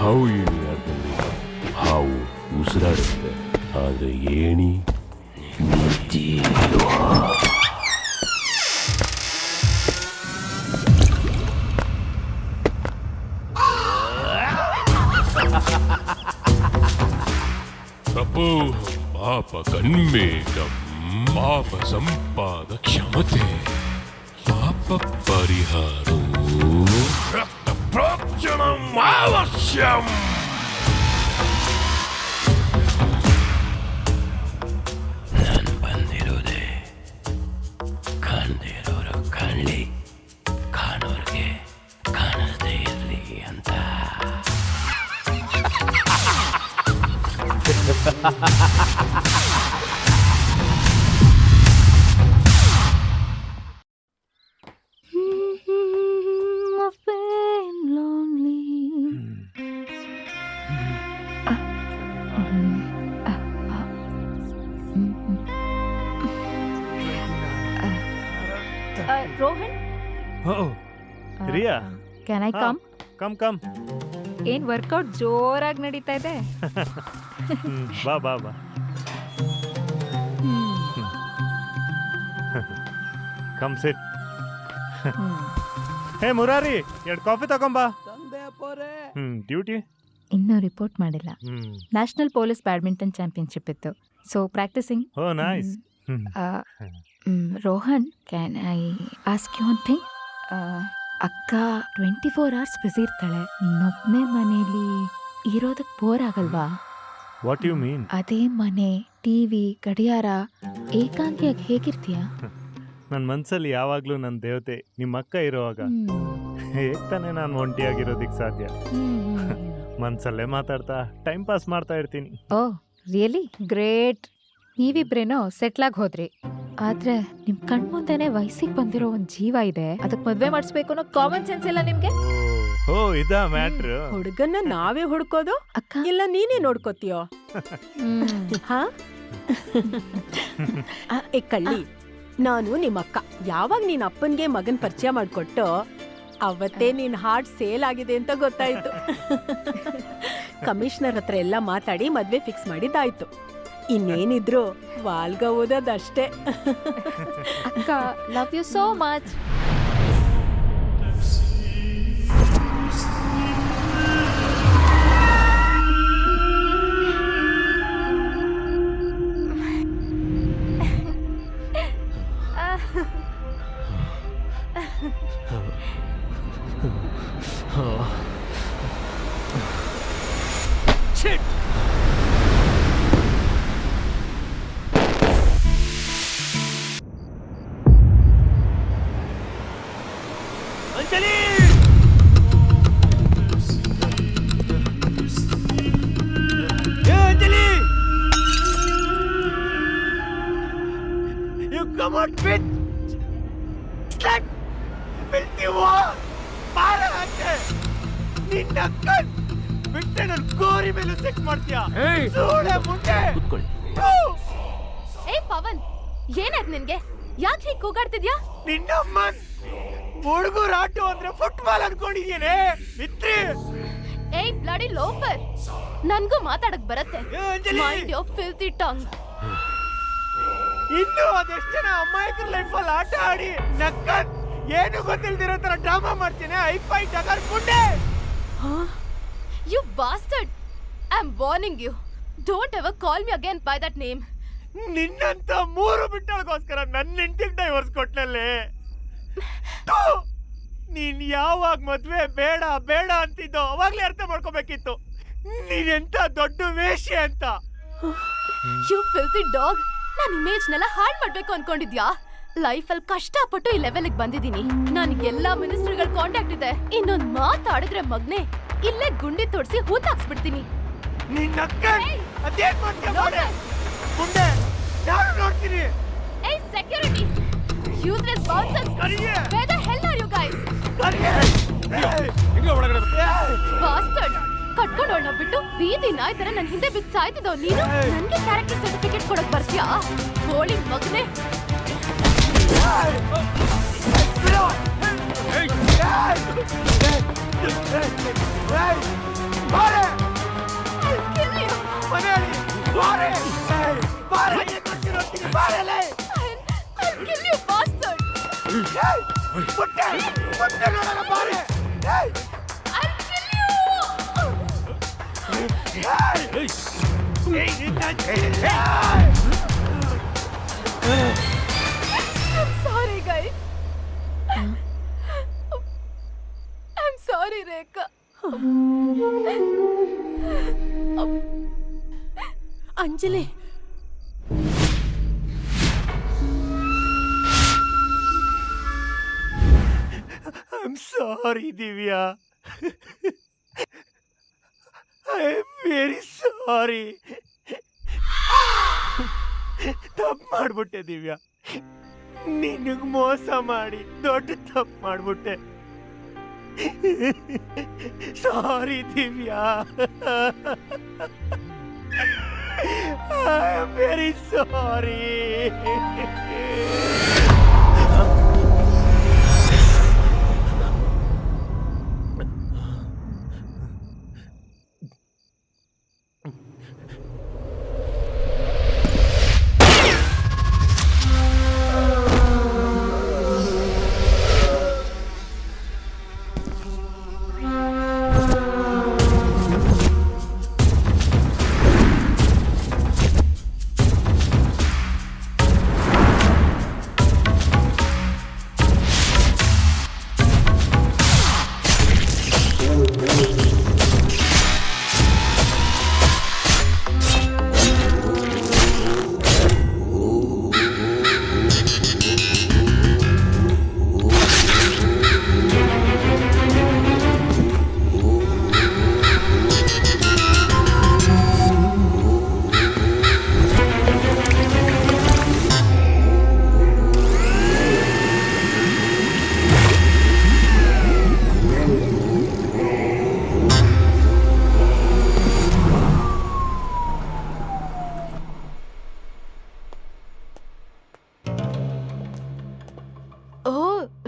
ಹಾವು ಏಣಿಯಾದಲ್ಲಿ ಹಾವು ಉಸಿರಾಡುತ್ತೆ, ಆದರೆ ಏಣಿ ನಿಂತಿರುವ. ತಪೋ ಪಾಪ ಕಣ್ಮೇಘಂ ಪಾಪ ಸಂಪಾದ ಕ್ಷಮತೆ ಪಾಪ ಪರಿಹಾರೋ ರಕ್ತ ಪ್ರೋಕ್ಷಣಂ ಅವಶ್ಯಂ. ನಾನು ಬಂದಿರೋದೆ ಕಾಣದೇ ಇರೋರು ಕಾಣಲಿ, ಕಾಣೋರ್ಗೆ ಕಾಣಿಸದೇ ಇರಲಿ ಅಂತ. Rohan, Riya, can I come? Come come. ಏನ್ ವರ್ಕೌಟ್ ಜೋರಾಗಿ ನಡೀತಾ ಇದೆ. ಬಾ ಬಾ ಬಾ. Come sit. ಹೇ ಮುರಾರಿ, 2 ಕಾಫಿ ತಗೊಂಬಾ. ಡ್ಯೂಟಿ ಇನ್ನೂ ರಿಪೋರ್ಟ್ ಮಾಡಿಲ್ಲ. ನ್ಯಾಷನಲ್ ಪೊಲೀಸ್ ಬ್ಯಾಡ್ಮಿಂಟನ್ ಚಾಂಪಿಯನ್ಶಿಪ್ ಇತ್ತು, so practising. Oh nice. Rohan, can I ask you one thing? ಅಕ್ಕ 24 hours ಬ್ಯುಸಿ ಇರ್ತಾಳೆ. ನೀನೊಬ್ಬನೇ ಮನೇಲಿ ಇರೋದಕ್ಕೆ ಬೋರ್ ಆಗಲ್ವಾ? What you mean? ಅದೇ ಮನೆ, ಟಿವಿ, ಗಡಿಯಾರ, ಏಕಾಂಗಿಯಾಗಿ ಹೇಗಿರ್ತೀಯ? ನನ್ನ ಮನ್ಸಲ್ಲಿ ಯಾವಾಗ್ಲೂ ನನ್ನ ದೇವತೆ ನಿಮ್ಮ ಅಕ್ಕ ಇರೋವಾಗ ಹೇಗ್ ತಾನೇ ನಾನು ಒಂಟಿಯಾಗಿರೋದಿಕ್ ಸಾಧ್ಯ? ಮನ್ಸಲ್ಲೇ ಮಾತಾಡ್ತಾ ಟೈಮ್ ಪಾಸ್ ಮಾಡ್ತಾ ಇರ್ತೀನಿ. Oh really great. ನೀವಿಬ್ರೇನೋ ಸೆಟ್ಲಾಗಿ ಹೋದ್ರಿ, ಆದ್ರೆ ನಿಮ್ ಕಣ್ಮುಂದೆನೆ ವಯಸ್ಸಿಗೆ ಬಂದಿರೋ ಒಂದ್ ಜೀವ ಇದೆ. ಅದಕ್ಕೆ ಮದ್ವೆ ಮಾಡಿಸ್ಬೇಕು ಅನ್ನೋ ಕಾಮನ್ ಸೆನ್ಸ್ ಇಲ್ಲ ನಿಮ್ಗೆ? ಓ ಇದಾ ಮ್ಯಾಟ್ರ್? ಹುಡುಗನ್ನ ನಾವೇ ಹುಡ್ಕೋದು ಅಕ್ಕ ಇಲ್ಲ ನೀನೇ ನೋಡ್ಕೋತೀಯೋ? ಹಾ ಏ ಕಳ್ಳಿ, ನಾನು ನಿಮ್ಮ ಅಕ್ಕ. ಯಾವಾಗ ನೀನ್ ಅಪ್ಪನ್ಗೆ ಮಗನ್ ಪರಿಚಯ ಮಾಡ್ಕೊಟ್ಟು ಅವತ್ತೇ ನಿನ್ ಹಾರ್ಟ್ ಸೇಲ್ ಆಗಿದೆ ಅಂತ ಗೊತ್ತಾಯ್ತು. ಕಮಿಷನರ್ ಹತ್ರ ಎಲ್ಲ ಮಾತಾಡಿ ಮದ್ವೆ ಫಿಕ್ಸ್ ಮಾಡಿದ್ದಾಯ್ತು. ಇನ್ನೇನಿದ್ರು ವಾಲ್ಗ ಓದೋದಷ್ಟೇ. ಅಕ್ಕ, love you so much. Anjali, Anjali, you come out bitch, slut, filthy whore, ಪಾರಕ್ಕೆ ನಿನ್ನ ಕಣ್ ಬಿಟ್ಟೆ ನನ್ನ ಗೋರಿ ಮೇಲೆ ಸೆಟ್ ಮಾಡ್ತೀಯಾ? ಸೂಳೆ ಮುಂಡೆ. ಏ ಪವನ್, ಏನಾಯ್ತು ನಿನ್ಗೆ? ಯಾಕೆ ಹೀಗೆ ಕೂಗಾಡ್ತಿದ್ಯಾ? ನಿನ್ನಮ್ಮನ್ ಹುಡುಗರು ಆಟೋ ಅಂದ್ರೆ ಫುಟ್ಬಾಲ್ ಅನ್ಕೊಂಡಿದ್ಯೇನೆ ಮಿತ್ರಿ. ಏಯ್ ಬ್ಲಡಿ ಲೋಫರ್, ನನ್ಗೂ ಮಾತಾಡಕ್ ಬರತ್ತೆ. Mind your ಫಿಲ್ತಿ tongue. ಇನ್ನು ಅದೆಷ್ಟು ಜನ ಅಮ್ಮಾಯಿಕರ ಲೈಫಲ್ಲಿ ಆಟ ಆಡಿ ನಕ್ಕನ್ ಏನು ಗೊತ್ತಿಲ್ದಿರೋ ತರ ಡ್ರಾಮಾ ಮಾಡ್ತೀನಿ. ಐಫೈ ಟಗರ್ ಮುಂಡೆ. You bastard! I'm warning you. Don't ever call me again by that name. ನಿನ್ನಂತ 3 ಬಿಟ್ಟಳಗೋಸ್ಕರ ನನ್ನ ಹೆಂಡತಿಗೆ ಡೈವರ್ಸ್ ಕೊಟ್ನಲ್ಲೇ. ನೀನ್ ಯಾವಾಗ ಮದ್ವೆ ಬೇಡ ಬೇಡ ಅಂತಿದ್ದೋ ಅವಾಗ್ಲೇ ಅರ್ಥ ಮಾಡ್ಕೋಬೇಕಿತ್ತು ನೀನೆಂತ ದೊಡ್ಡ ವೇಶ್ಯೆ ಅಂತ. You filthy dog! ನಾನ್ ಇಮೇಜ್ನೆಲ್ಲ ಹಾಳು ಮಾಡ್ಬೇಕು ಅನ್ಕೊಂಡಿದ್ಯಾ? ಲೈಫಲ್ಲಿ ಕಷ್ಟಪಟ್ಟು ಈ ಲೆವೆಲ್ಗೆ ಬಂದಿದ್ದೀನಿ. ನನಗೆ ಎಲ್ಲಾ ಮಿನಿಸ್ಟರ್ಗಳ ಕಾಂಟ್ಯಾಕ್ಟ್ ಇದೆ. ಇನ್ನೊಂದ್ ಮಾತಾಡಿದ್ರೆ ಮಗ್ನೆ ಇಲ್ಲೇ ಗುಂಡಿ ತೋಡ್ಸಿ ಹೂತಾಕ್ಸ್ಬಿಡ್ತೀನಿ. ನಿನ್ನ ಅದೇನ್ ಮಾಡ್ತೀಯ ಮಾಡೆ ಮುಂದೆ ನಾನು ನೋಡ್ತೀನಿ. Hey security! Useless bouncers! Where the hell are you guys? Bastard! ಕಟ್ಕೊಂಡೋಣ ಬಿಟ್ಟು ಬೀದಿ ನಾಯಿ ತರ ನನ್ನ ಹಿಂದೆ ಬಿದ್ದು ಸಾಯ್ತಿದ್ದವ್ ನೀನು ನನಗೆ ಕ್ಯಾರೆಕ್ಟರ್ ಸರ್ಟಿಫಿಕೇಟ್ ಕೊಡಕ್ ಬರ್ತೀಯಾ? ಗೋಳಿ ಮಗನೇ. Hey! ಬಾರೆ ಬಾರೆ ಏನ್ ಮಾಡ್ತಿರೋದು ಬಾರೆಲೆ I'll kill you, bastard! ಮುಟ್ಟೆ ಮುಟ್ಟೆ ನೋಡೋಣ ಬಾರೆ I'll kill you! I'm sorry, guys. I'm sorry, Rekha. Anjali I'm sorry, Divya. I'm very sorry. ತಪ್ಪು ಮಾಡ್ಬಿಟ್ಟೆ ದಿವ್ಯಾ. ನಿನಗ್ ಮೋಸ ಮಾಡಿ ದೊಡ್ಡ ತಪ್ಪು ಮಾಡ್ಬಿಟ್ಟೆ. Sorry Divya. I am very sorry.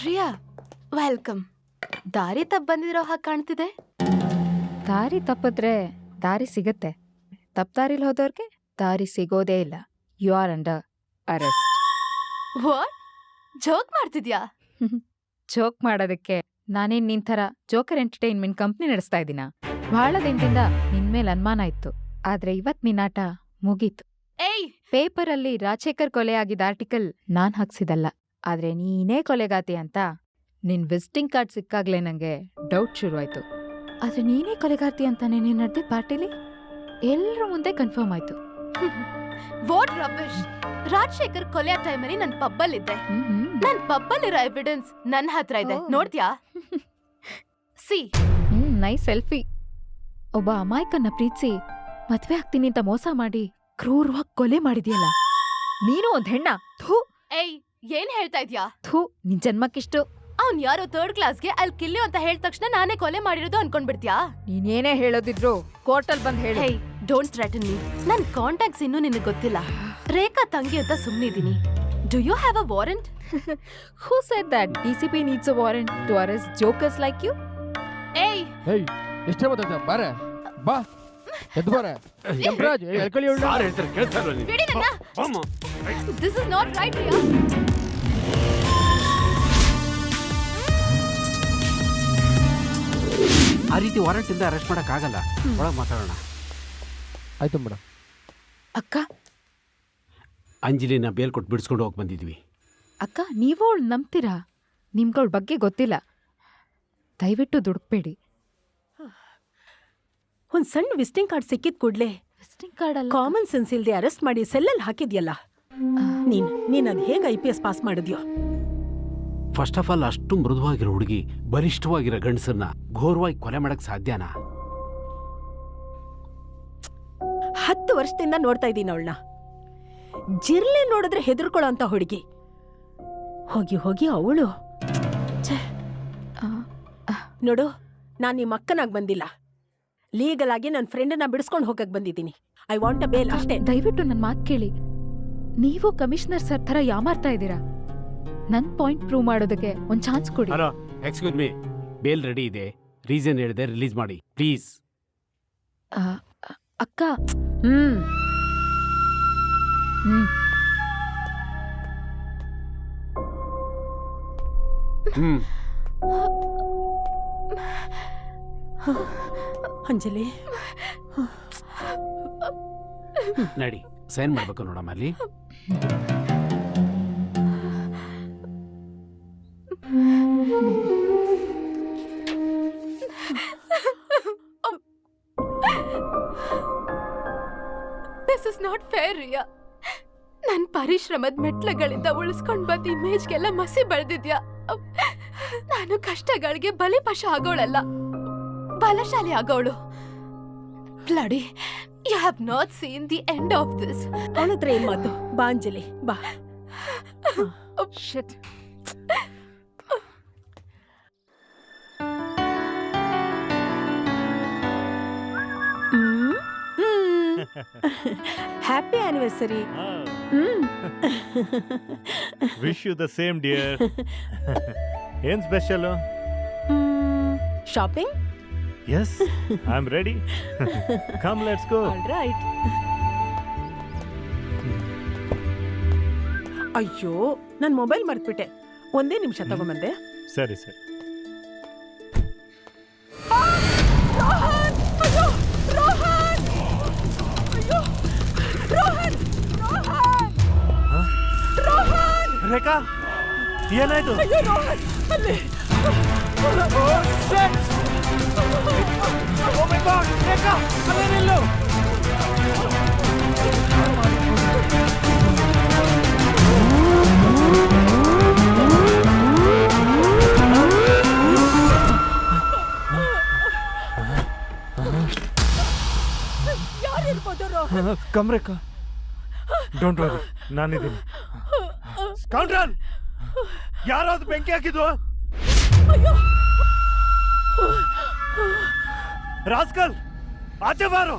Riya, welcome. ದಾರಿ ತಪ್ಪ ಬಂದಿರೋ ಹಾಗೆ ಕಾಣ್ತಿದೆ. ದಾರಿ ತಪ್ಪಿದ್ರೆ ದಾರಿ ಸಿಗತ್ತೆ, ತಪ್ಪು ದಾರಿಲಿ ಹೋದವ್ರಿಗೆ ದಾರಿ ಸಿಗೋದೇ ಇಲ್ಲ. You are under arrest. What? Joke ಮಾಡ್ತಿದ್ಯಾ? ಜೋಕ್ ಮಾಡೋದಕ್ಕೆ ನಾನೇನ್ ನಿನ್ ಥರ ಜೋಕರ್ ಎಂಟರ್ಟೈನ್ಮೆಂಟ್ ಕಂಪ್ನಿ ನಡೆಸ್ತಾ ಇದ್ದೀನ? ಬಹಳ ದಿನದಿಂದ ನಿನ್ ಮೇಲೆ ಅನುಮಾನ ಇತ್ತು, ಆದ್ರೆ ಇವತ್ ನಿನ್ನಾಟ ಮುಗೀತು. ಏಯ್, ಪೇಪರಲ್ಲಿ ರಾಜಶೇಖರ್ ಕೊಲೆ ಆಗಿದ್ದ ಆರ್ಟಿಕಲ್ ನಾನ್ ಹಾಕ್ಸಿದಲ್ಲ, ಆದ್ರೆ ನೀನೇ ಕೊಲೆಗಾತಿ ಅಂತ ನಿನ್ ವಿಸಿಟಿಂಗ್ ಕಾರ್ಡ್ ಸಿಕ್ಕಾಗ್ಲೇ ನಂಗೆ ಡೌಟ್ ಶುರುವಾಯ್ತು. ಆದ್ರೆ ನೀನೇ ಕೊಲೆಗಾರ್ತಿ ಅಂತಾನೆ ನೀನ್ ನಡೆದಿದ್ದ ಪಾರ್ಟಿಲಿ ಎಲ್ರ ಮುಂದೆ ಕನ್ಫರ್ಮ್ ಆಯ್ತು. What rubbish! ರಾಜಶೇಖರ್ ಕೊಲೆ ಟೈಮಲ್ಲಿ ನನ್ ಪಬ್ಬಲ್ಲಿದ್ದೆ. ನನ್ ಪಬ್ಬಲ್ಲಿರೋ ಎವಿಡೆನ್ಸ್ ನನ್ನ ಹತ್ರ ಇದೆ, ನೋಡ್ತ್ಯಾ? C nice selfie. ಒಬ್ಬ ಅಮಾಯಕನ್ನ ಪ್ರೀತಿಸಿ ಮದ್ವೆ ಆಗ್ತೀನಿ ಅಂತ ಮೋಸ ಮಾಡಿ ಕ್ರೂರವಾಗಿ ಕೊಲೆ ಮಾಡಿದ್ಯಲ್ಲ, ನೀನು ಒಂದ್ ಹೆಣ್ಣ. ಥೂ ಏಯ್, ಏನ್ ಹೇಳ್ತಾ ಇದ್ಯಾ? ಥೂ, ನಿನ್ ಜನ್ಮಕ್ಕಿಷ್ಟು. ಅವ್ನ್ ಯಾರೋ ಥರ್ಡ್ ಕ್ಲಾಸ್ಗೆ ಅಲ್ಲಿ ಕಿಲ್ಲು ಅಂತ ಹೇಳಿದ ತಕ್ಷಣ ನಾನೇ ಕೊಲೆ ಮಾಡಿರೋದು ಅನ್ಕೊಂಡ್ಬಿಡ್ತ್ಯಾ? ನೀನೇನೇ ಹೇಳೋದಿದ್ರು ಕೋರ್ಟಲ್ ಬಂದ್ ಹೇಳಿ. Hey, don't threaten me. ನನ್ ಕಾಂಟ್ಯಾಕ್ಟ್ಸ್ ಇನ್ನೂ ನಿನಗೆ ಗೊತ್ತಿಲ್ಲ. ರೇಖಾ ತಂಗಿ ಅಂತ ಸುಮ್ನಿದೀನಿ. Do you have a warrant? Who said that DCP needs a warrant to arrest jokers like you? ಏಯ್, ಏಯ್, ಎಷ್ಟೇ ಮಾತಾಡ್ತ ಬಾರೆ, ಬಾ ಎದ್ದು ಬಾರೆ. ಯಮರಾಜ್, ಎಳ್ಕೊಳ್ಳಿ ಇವಳನ್ನ. ಯಾರು ಹೇಳ್ತಾರೆ ಕೇಳ್ತಾ ಇಲ್ವಾ ನೀನು? ಬಿಡಿ ನನ್ನ. ಅಮ್ಮ. ದಿಸ್ ಇಸ್ ನಾಟ್ ರೈಟ್, ರಿಯಾ. ಆ ರೀತಿ ವಾರಂಟ್ ಇಂದ ಅರೆಸ್ಟ್ ಮಾಡಕ್ ಆಗಲ್ಲ. ಒಳಗೆ ಮಾತಾಡೋಣ. ಆಯ್ತು ಮೇಡಮ್. ಅಕ್ಕ ಅಂಜಲಿನ ಬೇಲ್ ಕೊಟ್ಟು ಬಿಡಿಸ್ಕೊಂಡು ಹೋಗಿ ಬಂದಿದ್ವಿ. ಅಕ್ಕ, ನೀವು ಅವಳು ನಂಬ್ತೀರಾ? ನಿಮ್ಗಳ ಬಗ್ಗೆ ಗೊತ್ತಿಲ್ಲ, ದಯವಿಟ್ಟು ದುಡುಕ್ಬೇಡಿ. ಒಂದ್ ಸಣ್ಣ ವಿಸಿಟಿಂಗ್ ಕಾರ್ಡ್ ಸಿಕ್ಕಿದ್ ಕೂಡ್ಲೆ ವಿಸಿಟಿಂಗ್ ಕಾರ್ಡ್ ಅಲ್ಲ, ಕಾಮನ್ ಸೆನ್ಸ್ ಇಲ್ದೆ ಅರೆಸ್ಟ್ ಮಾಡಿ ಸೆಲ್ಲಲ್ಲಿ ಹಾಕಿದ್ಯಲ್ಲ. ನೀನ್ ಅದ್ ಹೇಗೆ IPS ಪಾಸ್ ಮಾಡಿದ್ಯೋ? ಫಸ್ಟ್ ಆಫ್ ಆಲ್, ಅಷ್ಟು ಮೃದುವಾಗಿರೋ ಹುಡುಗಿ ಬಲಿಷ್ಠವಾಗಿರೋ ಗಂಡಸನ್ನ ಘೋರವಾಗಿ ಕೊಲೆ ಮಾಡಕ್ ಸಾಧ್ಯನಾ? 10 ವರ್ಷದಿಂದ ನೋಡ್ತಾ ಇದ್ದೀನಿ ಅವಳನ್ನ. ಜಿರ್ಲೆ ನೋಡಿದ್ರೆ ಹೆದರ್ಕೊಳ್ಳೋ ಅಂತ ಹುಡುಗಿ. ಹೋಗಿ ಹೋಗಿ ಅವಳು ನೋಡು, ನಾನ್ ನಿಮ್ಮ ಅಕ್ಕನಾಗ್ ಬಂದಿಲ್ಲ, ಲೀಗಲ್ ಆಗಿ ನನ್ನ ಫ್ರೆಂಡನ್ನ ಬಿಡಿಸ್ಕೊಂಡು ಹೋಗಕ್ ಬಂದಿದ್ದೀನಿ. ಐ ವಾಂಟ್ ಅ ಬೇಲ್ ಅಷ್ಟೇ. ದಯವಿಟ್ಟು ನನ್ನ ಮಾತು ಕೇಳಿ. ನೀವು ಕಮಿಷನರ್ ಸರ್ ಥರ ಯಾಮಾರ್ತಾ ಇದ್ದೀರಾ. ನನ್ ಪಾಯಿಂಟ್ ಪ್ರೂವ್ ಮಾಡೋದಕ್ಕೆ ಒಂದ್ ಚಾನ್ಸ್ ಕೊಡಿ. Hello, excuse me. Bail ready ಇದೆ, ರೀಸನ್ ಹೇಳಿದೆ ರಿಲೀಸ್ ಮಾಡಿ ಪ್ಲೀಸ್. ಅಕ್ಕ, ಹ್ಮ್ ಹ್ಮ್ ಅಂಜಲಿ ನಡಿ ಸೈನ್ ಮಾಡ್ಬೇಕು ನೋಡಮ್ಮ ಅಲ್ಲಿ. This is not fair Riya. ನನ್ ಪರಿಶ್ರಮದ ಮೆಟ್ಲುಗಳಿಂದ ಉಳಿಸ್ಕೊಂಡ್ ಬಂದ ಇಮೇಜ್ಗೆಲ್ಲ ಮಸಿ ಬೆಳೆದಿದ್ಯಾ. ನಾನು ಕಷ್ಟಗಳಿಗೆ ಬಲಿಪಶ ಆಗೋಳಲ್ಲ, ಬಲಶಾಲಿ ಆಗೋಳು. Bloody, you have not seen the end of this. ಅವಳತ್ರ ಏನ್ ಮಾತು? ಬಾ ಅಂಜಲಿ ಬಾ. Shit. Happy anniversary. Wish you the same dear. ಏನ್ special? Shopping? S, I am ready. Come let's go. All right. ಅಯ್ಯೋ, ನನ್ ಮೊಬೈಲ್ ಮರ್ತ್ಬಿಟ್ಟೆ. ಒಂದೇ ನಿಮಿಷ ತಗೊಂಬಂದೆ. ಸರಿ ಸರಿ. ರೇಖಾ, ಏನಾಯ್ತು? ಕಮ್ ರೇಖಾ, ಡೋಂಟ್ ವರಿ, ನಾನಿದ್ದೀನಿ. ಸ್ಕೌಂಡ್ರಲ್, ಯಾರೋ ಅದು ಬೆಂಕಿ ಹಾಕಿದ್ವು. ರಾಸ್ಕಲ್, ಆಚೆ ಬಾರೋ.